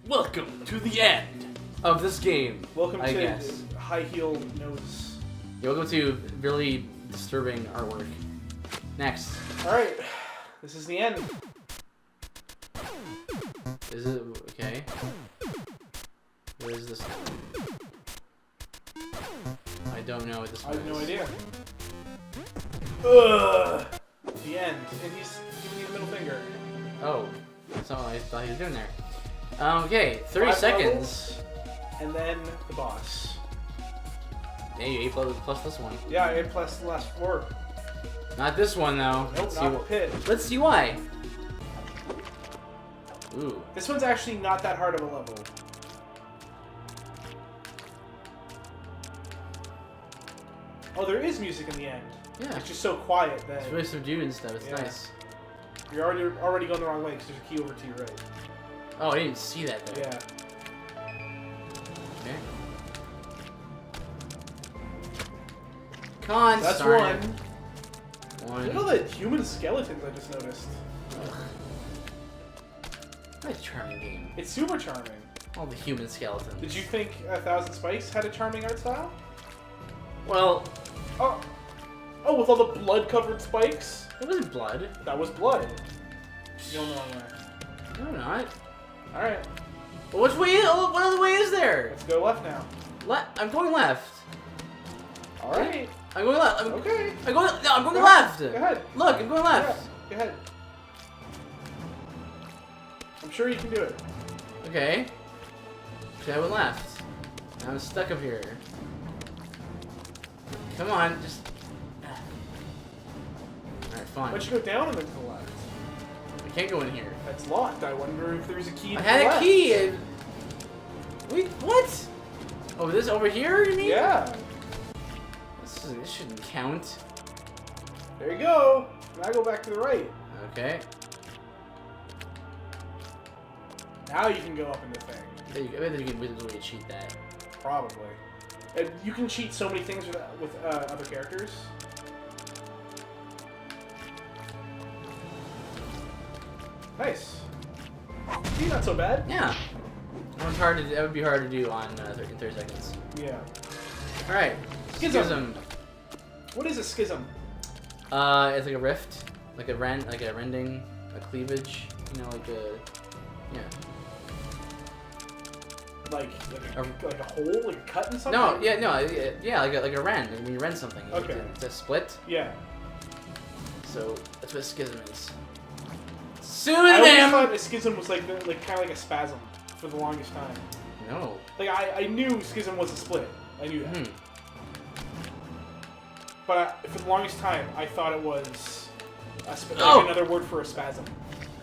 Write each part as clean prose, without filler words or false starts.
Welcome to the end of this game. Welcome I to guess. High Heel Nose. Yeah, welcome to really disturbing artwork. Next. Alright, this is the end. Is it okay? What is this? I don't know what this I one have no is. idea. Ugh! The end. And he's giving you the middle finger. Oh, that's not what I thought he was doing there. Okay, 30 5 seconds. levels, and then the boss. Hey, A plus this one. Yeah, A plus the last 4. Not this one though. Nope, Let's see not the what- pit. Let's see why. Ooh. This one's actually not that hard of a level. Oh, there is music in the end. Yeah. It's just so quiet that It's really subdued and stuff. It's Yeah. nice. you're already going the wrong way because there's a key over to your right. Oh, I didn't see that though. Yeah. Okay. Come on, That's Starnet. one. Look at all the human skeletons I just noticed. Ugh. What a charming game. It's super charming. All the human skeletons. Did you think 1,000 Spikes had a charming art style? Well, Oh, with all the blood-covered spikes? it wasn't blood. That was blood. You're going the wrong way. No, not. Alright, But which way? Oh, what other way is there? let's go left now. I'm going left. Alright. I'm going left. Okay. I'm going. No, I'm going Go left. ahead. Go ahead. Look, I'm going left. Yeah, go ahead. I'm sure you can do it. Okay. Okay, I went left. Now I'm stuck up here. Come on, just. Alright, fine. Why don't you go down and then to the left? I can't go in here. That's locked. I wonder if there's a key I to had the a left. key. Wait, what? Oh, this over here? You mean? Yeah. This shouldn't count. There you go. Now go back to the right. Okay. Now you can go up in the thing. There you go. Maybe you can really cheat that. Probably. And you can cheat so many things with other characters. Nice. See, not so bad. Yeah. That one's hard to. That would be hard to do on in 30 seconds. Yeah. All right. Schism. What is a schism? It's like a rift, like a rending, a cleavage. You know, like a. Yeah. Like a hole, like a cut in something? No, yeah, like a rend. When you rend something, Okay. it's a split. Yeah. So that's what schism is. I always Pseudonym. thought a schism was like kind of like a spasm for the longest time. No. Like I knew schism was a split. I knew that. Hmm. But for the longest time, I thought it was Oh! another word for a spasm.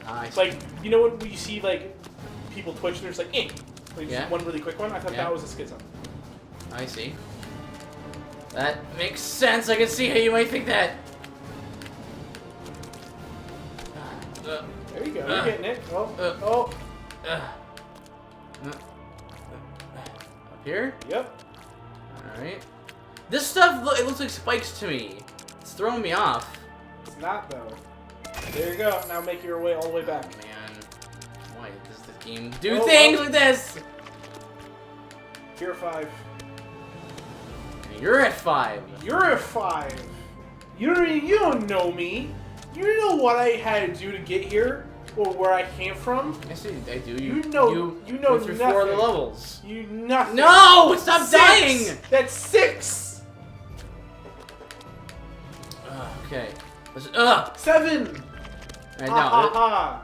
I It's like, you know when you see like people twitch and there's like ink, like Yeah. just one really quick one. I thought Yeah. that was a schism. I see. That makes sense. I can see how you might think that. There you go. Uh. You're getting it. Oh, Uh. Up here? yep. Alright. This stuff, it looks like spikes to me. It's throwing me off. It's not though. There you go. Now make your way all the way back. Man. Why does this game do Oh, things oh. like this? You're a 5. You're at 5. You're a 5. You don't know me. You don't know what I had to do to get here or where I came from. Yes, I do. You know went through 4 of the nothing. levels. You nothing. No! Stop 6! dying! That's 6. Okay. 7. Right Ha ha now. ha.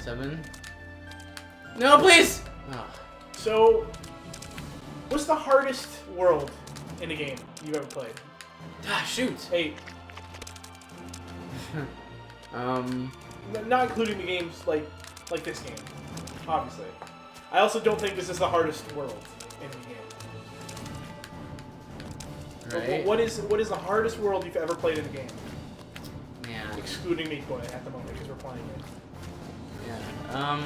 7. No, please! Oh. So, what's the hardest world in a game you've ever played? Ah, shoot. 8. Not including the games like this game, obviously. I also don't think this is the hardest world in the game. Right. What is the hardest world you've ever played in a game? Man. Excluding Meat Boy at the moment because we're playing it. Yeah.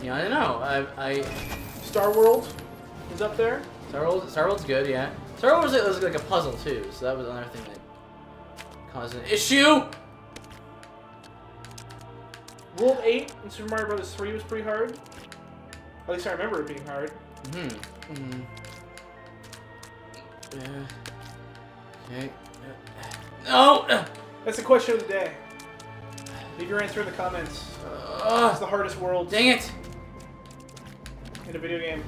Yeah, I don't know. I Star World is up there. Star World's good, yeah. Star Wars was like a puzzle too, so that was another thing that caused an issue. World 8 in Super Mario Bros. 3 was pretty hard. At least I remember it being hard. Okay. No! That's the question of the day. Leave your answer in the comments. It's the hardest world Dang it! in a video game.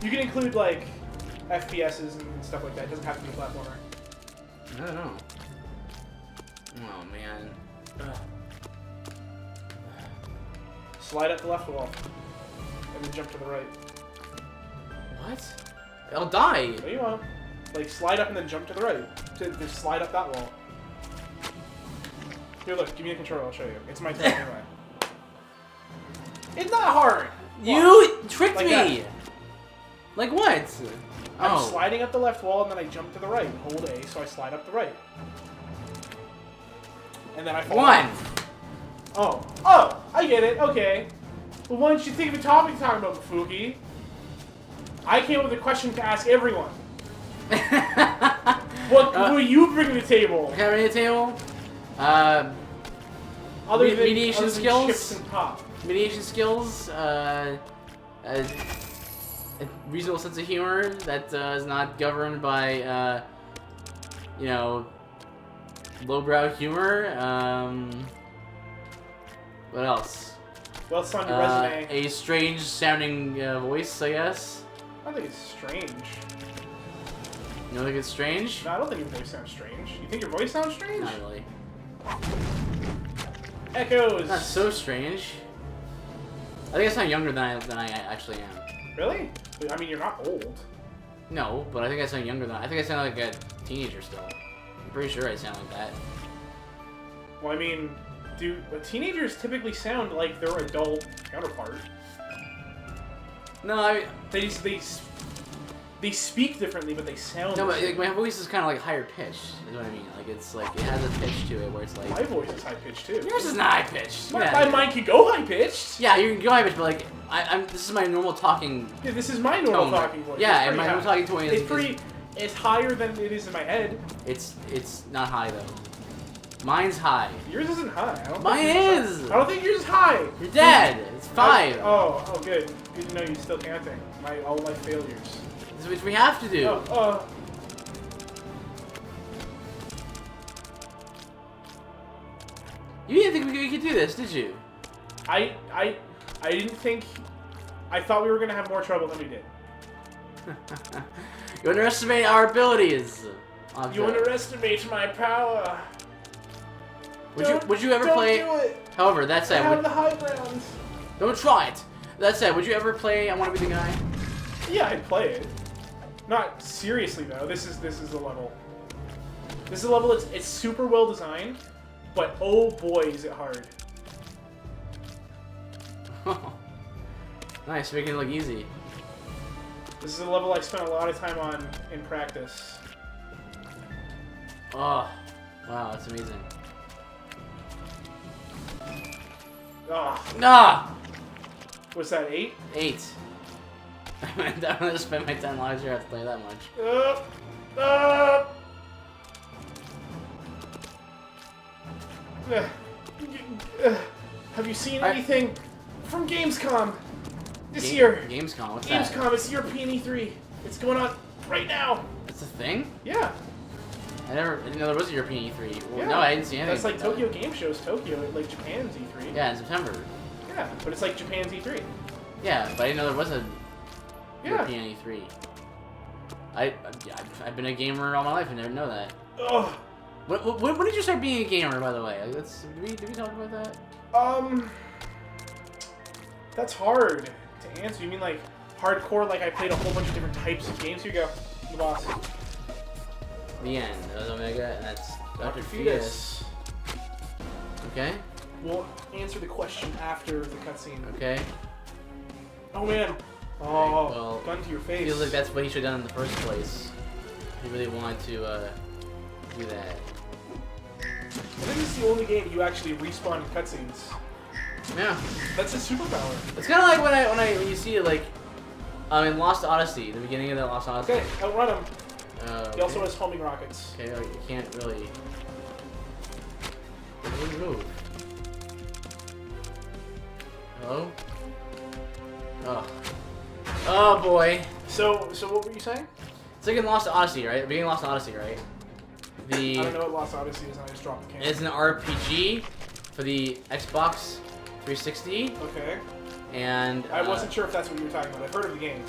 You can include, like, FPSs and stuff like that. It doesn't have to be a platformer. I don't know. Oh, man. Slide up the left wall. And then jump to the right. What? I'll die! No, you won't. Like, slide up and then jump to the right. Just slide up that wall. Here, look. Give me the controller. I'll show you. It's my turn anyway. It's not hard! You tricked Like me! that. Like what? I'm sliding up the left wall and then I jump to the right. Hold A, so I slide up the right. And then I fall off. Oh, I get it. Okay. Well, why don't you think of a topic to talk about, Fuki? I came up with a question to ask everyone. What will you bring to the table? Can I bring to the table? Other than mediation skills? chips and pop. Mediation skills, a reasonable sense of humor that is not governed by, you know, lowbrow humor. What else? Well, it's on your resume. A strange sounding voice, I guess. I don't think it's strange. You don't think it's strange? No, I don't think your voice sounds strange. You think your voice sounds strange? Not really. Echoes. Not so strange. I think I sound younger than I actually am. Really? I mean, you're not old. No, but I think I sound younger than I think I sound like a teenager still. I'm pretty sure I sound like that. Well, I mean, teenagers typically sound like their adult counterpart. No, I mean, they speak differently, but they sound. no, the but same. like, my voice is kind of like higher pitched. Is what I mean. Like it's like it has a pitch to it where it's like My voice is high pitched too. yours is not high pitched. Mine can go high pitched. Yeah, you can go high pitched, but like I'm. This is my normal talking. Yeah, this is my normal tone. talking voice. Yeah, It's and my pretty normal high. talking tone It's is pretty. It's higher than it is in my head. It's not high though. Mine's high. Yours isn't high. I don't Mine think yours is. high. I don't think yours is high. You're dead. It's 5. Oh, good. Good to know you're still counting. All my failures. This is what we have to do. You didn't think we could do this, did you? I didn't think. I thought we were gonna have more trouble than we did. You underestimate our abilities. You underestimate my power. Would you ever don't play? Do it. However, that I said, have the high ground. don't try it. That said, would you ever play I Want to Be the Guy? Yeah, I'd play it. Not seriously though. This is the level. This is a level. It's super well designed, but oh boy, is it hard. Nice, making it look easy. This is a level I spent a lot of time on in practice. Oh, wow, that's amazing. Ah, Nah, what's that? 8? 8. I'm gonna spend my 10 lives here. I have to play that much. Have you seen anything from Gamescom this Year. year? Gamescom. What's that? Gamescom, it's European E3. It's going on right now. That's a thing? Yeah. I didn't know there was a European E3. Well, Yeah. no, I didn't see anything. That's like Tokyo Game Show's Tokyo, like Japan's E3. Yeah, in September. Yeah, but it's like Japan's E3. Yeah, but I didn't know there was a Yeah. European E3. I've been a gamer all my life and didn't know that. Ugh. When did you start being a gamer, by the way? Like, did we talk about that? That's hard to answer. You mean like hardcore, like I played a whole bunch of different types of games? Here you go. The boss. The end. That was Omega, and that's Dr. Fetus. Fetus. Okay. We'll answer the question after the cutscene. Okay. Oh man. Oh, well, gun to your face. Feels like that's what he should have done in the first place. He really wanted to do that. I think this is the only game you actually respawn in cutscenes. Yeah. That's a superpower. It's kind of like when you see it, like in Lost Odyssey, the beginning of the Lost Odyssey. Okay, outrun him. Okay. He also has homing rockets. Okay, like, you can't really. It wouldn't move. Hello? Oh. Oh boy. So what were you saying? It's like in Lost Odyssey, right? Beginning of Lost Odyssey, right? I don't know what Lost Odyssey is, and I just dropped the can. It's an RPG for the Xbox 360, Okay. and I wasn't sure if that's what you were talking about. I've heard of the game.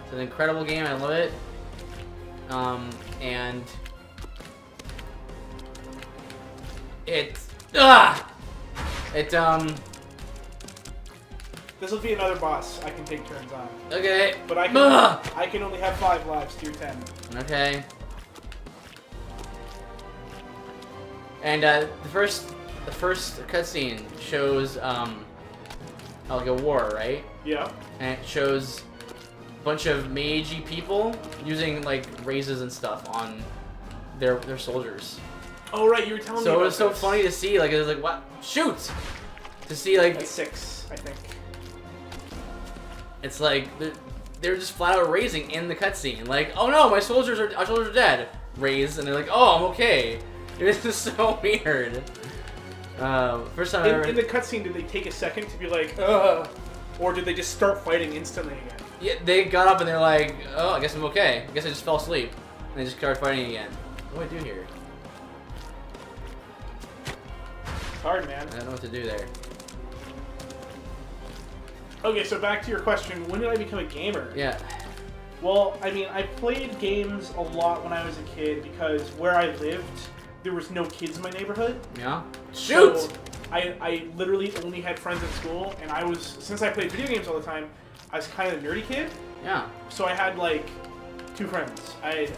it's an incredible game. I love it. And it's This will be another boss I can take turns on. okay. But I can only have 5 lives through 10. Okay. And the first cutscene shows like a war, right? Yeah. And it shows a bunch of magey people using like razors and stuff on their soldiers. Oh right, you were telling me So about it was so this. funny to see, like it was like what shoot to see like That's 6, I think. it's like they're just flat out raising in the cutscene. Like, oh no, our soldiers are dead. Raise, and they're like, oh, I'm okay. This is so weird. First time I ever. In the cutscene, did they take a second to be like, ugh? Or did they just start fighting instantly again? Yeah, they got up and they're like, oh, I guess I'm okay. I guess I just fell asleep. And they just started fighting again. What do I do here? It's hard, man. I don't know what to do there. Okay, so back to your question, when did I become a gamer? Yeah. Well, I mean, I played games a lot when I was a kid because where I lived, there was no kids in my neighborhood. Yeah. Shoot! So I literally only had friends at school, and since I played video games all the time, I was kind of a nerdy kid. Yeah. So I had like 2 friends. I had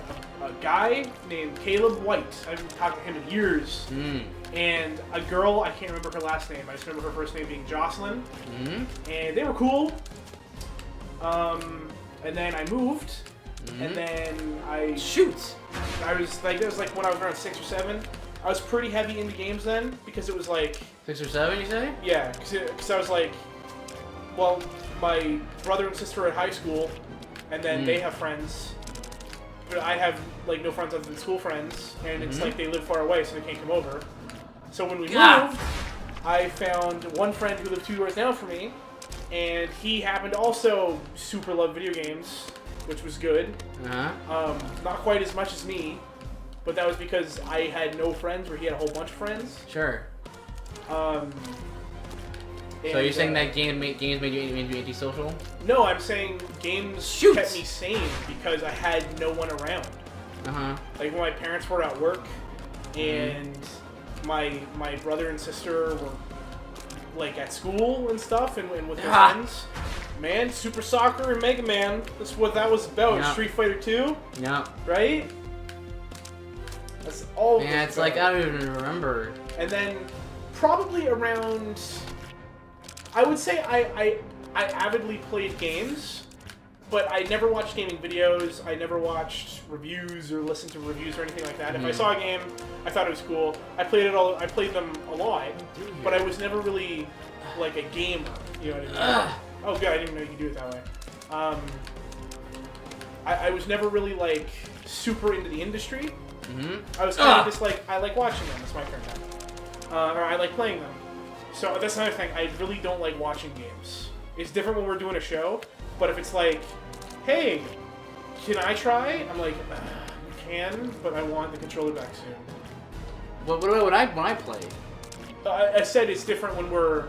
a guy named Caleb White. I haven't talked to him in years. Mm. And a girl, I can't remember her last name. I just remember her first name being Jocelyn. Mm. And they were cool. And then I moved. Mm. And then I Shoot! that was like when I was around 6 or 7. I was pretty heavy into games then because it was like 6 or 7, you say? yeah, because I was like, well, my brother and sister are at high school, and then they have friends, but I have like no friends other than school friends, and it's like they live far away, so they can't come over. So when we moved, I found one friend who lived 2 doors down from me, and he happened to also super love video games, which was good. Uh-huh. Not quite as much as me, but that was because I had no friends, where he had a whole bunch of friends. Sure. So you're saying that games made you antisocial? No, I'm saying games kept me sane because I had no one around. Uh-huh. Like when my parents were at work, and my brother and sister were like at school and stuff, and with their friends. Man, Super Soccer and Mega Man. That's what that was about. Yeah. Street Fighter 2. Yeah. Right? That's all. Man, it's like I don't even remember. And then probably around, I would say I avidly played games, but I never watched gaming videos. I never watched reviews or listened to reviews or anything like that. If I saw a game, I thought it was cool. I played them a lot, but I was never really like a gamer. You know what I mean? Oh god, I didn't even know you could do it that way. I was never really like super into the industry. I was kind of just like, I like watching them. It's my turn now. Or I like playing them. So that's another thing. I really don't like watching games. It's different when we're doing a show, but if it's like, hey, can I try? I'm like, you can, but I want the controller back soon. What about when I play? I said it's different when we're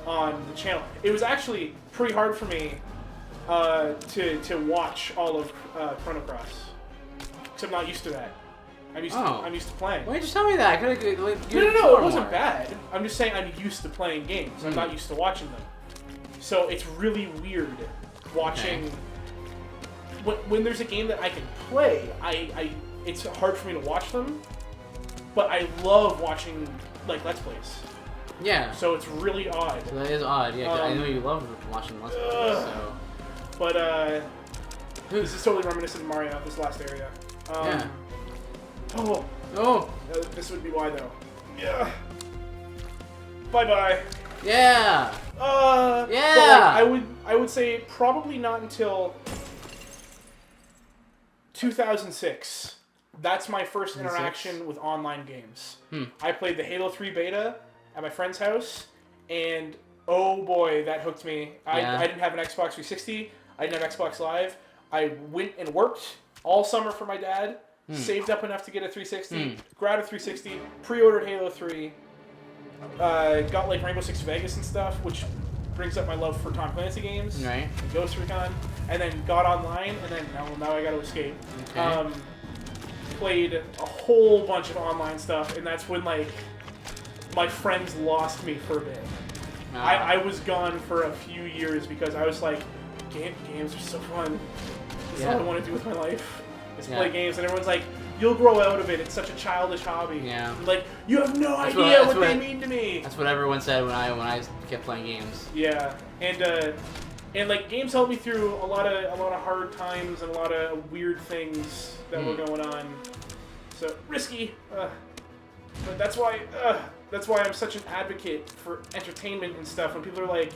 on the channel. It was actually pretty hard for me to watch all of Chrono Cross, because I'm not used to that. I'm used to playing. Why didn't you tell me that? I could have like, No, it wasn't bad. I'm just saying I'm used to playing games. I'm not used to watching them. So it's really weird watching when there's a game that I can play. It's hard for me to watch them, but I love watching like Let's Plays. Yeah. So it's really odd. So that is odd. Yeah, 'cause I know you love watching Let's Plays. So. But this is totally reminiscent of Mario. This last area. Yeah. Oh. This would be why though. Yeah. Bye. Yeah. Yeah. But like, I would say probably not until 2006. That's my first interaction with online games. I played the Halo 3 beta at my friend's house, and Oh boy, that hooked me. Yeah. I didn't have an Xbox 360. I didn't have Xbox Live. I went and worked all summer for my dad. Saved up enough to get a 360. Grabbed a 360. Pre-ordered Halo 3. Got like Rainbow Six Vegas and stuff, which brings up my love for Tom Clancy games. Right. And Ghost Recon. And then got online, and then now I got to escape. Okay. Played a whole bunch of online stuff, and that's when like my friends lost me for a bit. I was gone for a few years because I was like, games are so fun. That's all I want to do with my life is play games. And everyone's like, you'll grow out of it. It's such a childish hobby. Yeah. I'm like, you have no idea what they mean to me. That's what everyone said when I kept playing games. Yeah, and like games helped me through a lot of hard times and a lot of weird things that were going on. So risky, but that's why I'm such an advocate for entertainment and stuff. When people are like,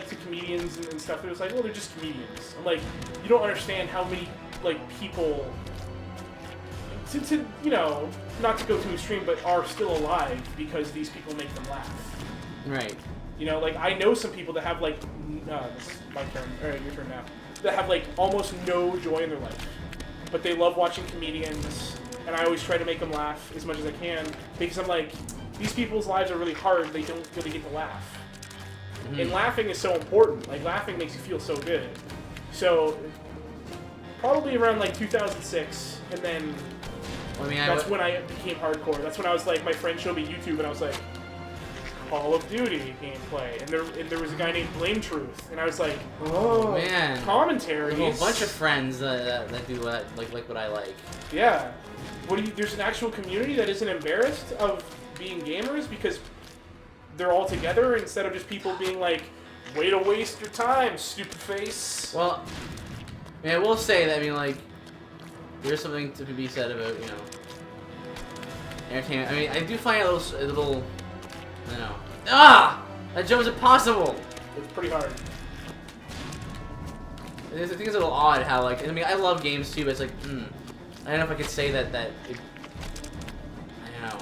to comedians and stuff, they're just like, well, they're just comedians. I'm like, you don't understand how many like people, to you know, not to go too extreme, but are still alive because these people make them laugh. Right. You know, like I know some people that have like, this is my turn, or your turn now, that have like almost no joy in their life, but they love watching comedians, and I always try to make them laugh as much as I can because I'm like, these people's lives are really hard. They don't really get to laugh, and laughing is so important. Like laughing makes you feel so good. So probably around like 2006, and then that's when I became hardcore. That's when I was like, my friend showed me YouTube, and I was like, Call of Duty gameplay, and there was a guy named Blame Truth, and I was like, oh man, commentaries. There's a bunch of friends that do like what I like. Yeah, there's an actual community that isn't embarrassed of being gamers because they're all together instead of just people being like, way to waste your time, stupid face. Well, I mean, I will say that there's something to be said about entertainment. I mean, I do find it a little. I don't know. That jump is impossible! It's pretty hard. I think it's a little odd how, I love games too, but it's like, I don't know if I could say that I don't know.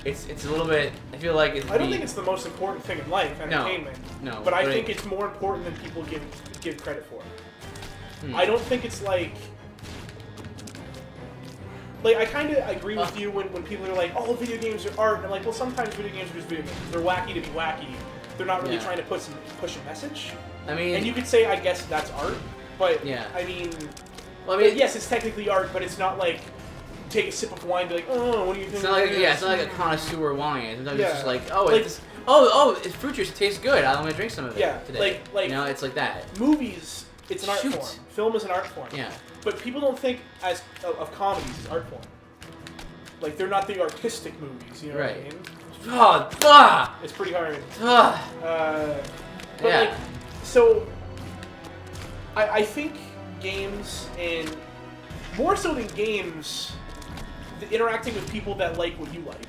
It's a little bit, I feel like it's... I don't think it's the most important thing in life, entertainment. No. But I think it's more important than people give credit for. I don't think it's like, I kind of agree with you when people are like, oh, video games are art. And I'm like, well, sometimes video games are just video games. They're wacky to be wacky. They're not really trying to push a message. I mean... And you could say, I guess, that's art. But, I mean, yes, it's technically art, but it's not like, take a sip of wine and be like, oh, what do you think? It's not like, it's not like a connoisseur wine. Sometimes it's just like, it's fruit juice. It tastes good. I'm going to drink some of it today. It's like that. Movies, it's an art form. Film is an art form. Yeah. But people don't think of comedies as art form. Like, they're not the artistic movies, you know what I mean? It's pretty hard. So, I think games, and more so than games, interacting with people that like what you like.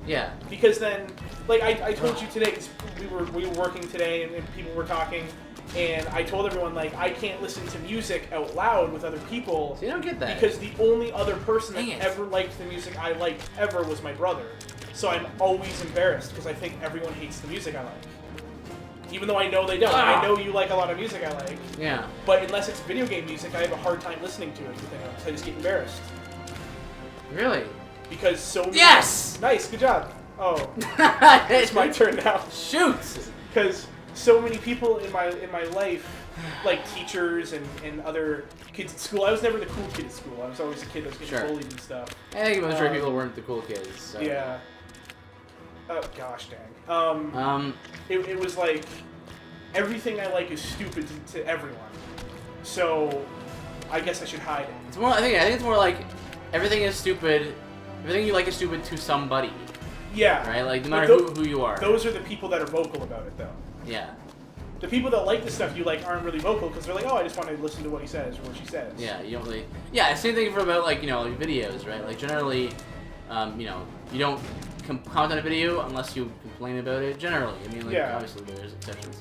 Yeah. Because then, I told you today, because we were working today, and people were talking, and I told everyone, I can't listen to music out loud with other people. So you don't get that. Because the only other person that ever liked the music I liked ever was my brother. So I'm always embarrassed, because I think everyone hates the music I like. Even though I know they don't. I know you like a lot of music I like. Yeah. But unless it's video game music, I have a hard time listening to it. So I just get embarrassed. Really? Because so many... Yes! Nice, good job. Oh. It's my turn now. Shoot! Because so many people in my life, like teachers and other kids at school. I was never the cool kid at school. I was always a kid that was getting bullied and stuff. I think most people weren't the cool kids. So. Yeah. Oh gosh dang. It was like everything I like is stupid to everyone. So I guess I should hide it. It's more. I think it's more like everything is stupid. Everything you like is stupid to somebody. Yeah. Right. Like no matter who you are. Those are the people that are vocal about it, though. Yeah. The people that like the stuff you like aren't really vocal because they're like, oh, I just want to listen to what he says or what she says. Yeah, you don't really... Yeah, same thing for about, videos, right? Like, generally, you don't comment on a video unless you complain about it, generally. I mean, obviously there's exceptions.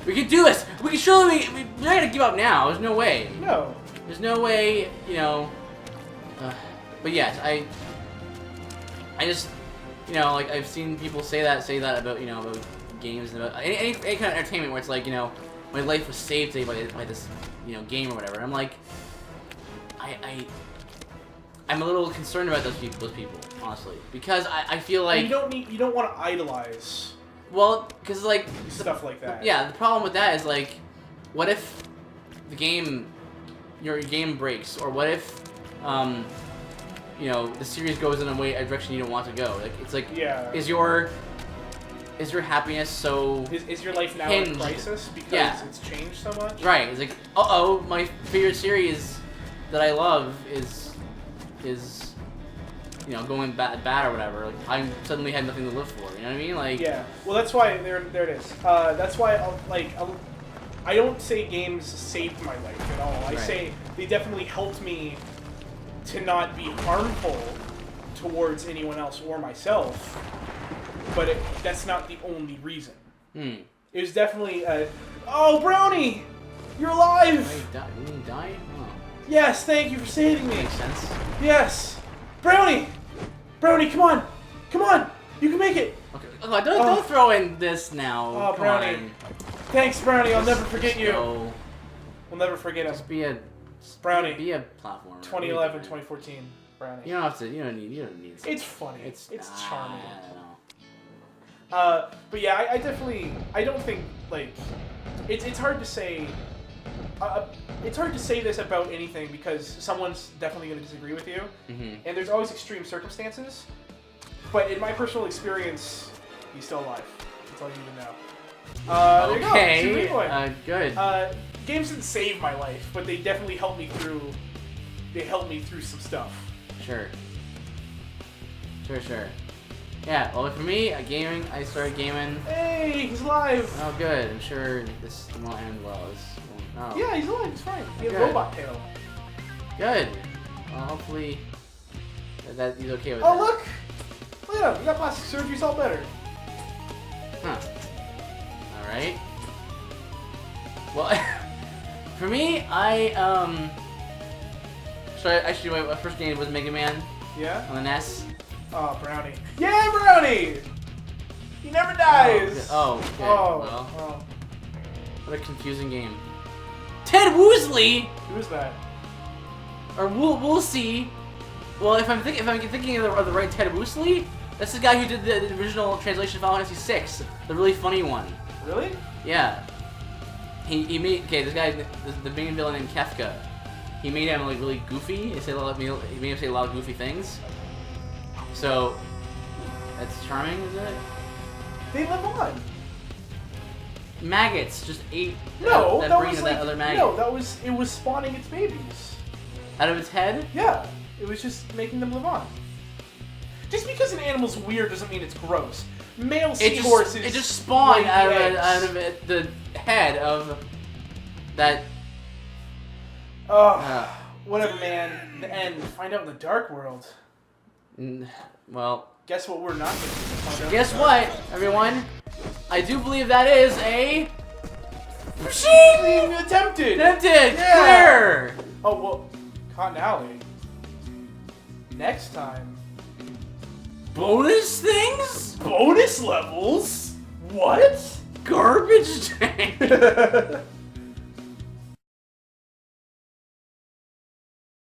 We can do this! We can surely... We're not gonna give up now. There's no way. No. There's no way, but yes, I just... you know, like I've seen people say that about, you know, about games and about any kind of entertainment where it's like, you know, my life was saved today by this, you know, game or whatever. I'm like, I'm a little concerned about those people, honestly, because I feel like you don't want to idolize. Well, because like stuff like that. Yeah, the problem with that is like, what if your game breaks, or what if, you know, the series goes in a direction you don't want to go? Like, it's like, is your happiness so is your life now hinged in crisis because it's changed so much? Right. It's like, my favorite series that I love is you know, going bad or whatever. Like, I suddenly had nothing to live for. You know what I mean? Like, yeah. Well, that's why there it is. That's why I don't say games saved my life at all. I say they definitely helped me to not be harmful towards anyone else or myself. But that's not the only reason. It was definitely oh, Brownie, you're alive. Did he die? Oh. Yes, thank you for saving me. Makes sense. Yes, Brownie, come on, you can make it. Okay. Oh, don't throw in this now. Oh, Brownie. Thanks, Brownie. I'll never forget you. We'll never forget him. Just be a Brownie. Be a platformer. 2011, 2014. Brownie. You don't have to. You don't need. It's funny. It's charming. I don't know. But yeah, I definitely. I don't think like it's hard to say. It's hard to say this about anything because someone's definitely going to disagree with you, and there's always extreme circumstances. But in my personal experience, he's still alive. That's all you need to know. Okay. There you go. Good. Games didn't save my life, but they definitely helped me through. They helped me through some stuff. Sure. Yeah. Well, for me, I started gaming. Hey, he's alive. Oh, good. I'm sure this won't end well. Oh. Yeah, he's alive. He's fine. He has a robot tail. Good. Well, hopefully that he's okay with that. Oh, that. Look at him. You got plastic surgery. It's all better. Huh. All right. Well, for me, actually, my first game was Mega Man. Yeah. On the NES. Oh, Brownie. Yeah, Brownie. He never dies. Oh. Okay. Well. Oh. What a confusing game. Ted Woosley. Who is that? Or Woolsey. Well, if I'm thinking of the right Ted Woosley, that's the guy who did the original translation of Final Fantasy VI, the really funny one. Really? Yeah. He made this guy, the main villain named Kefka. He made him like really goofy. He made him say a lot of goofy things. So that's charming, isn't it? They live on. Maggots just ate that brain was of like, that other maggot. No, it was spawning its babies. Out of its head? Yeah. It was just making them live on. Just because an animal's weird doesn't mean it's gross. Male seahorses. It just spawned out of the head of that. Whatever, man. The end. Find out in the dark world. Well. Guess what we're not going to find out. Guess what, everyone? I do believe that is a. Attempted. Yeah. Clear. Oh well, Cotton Alley. Next time. Bonus things? Bonus levels? What? Garbage tank.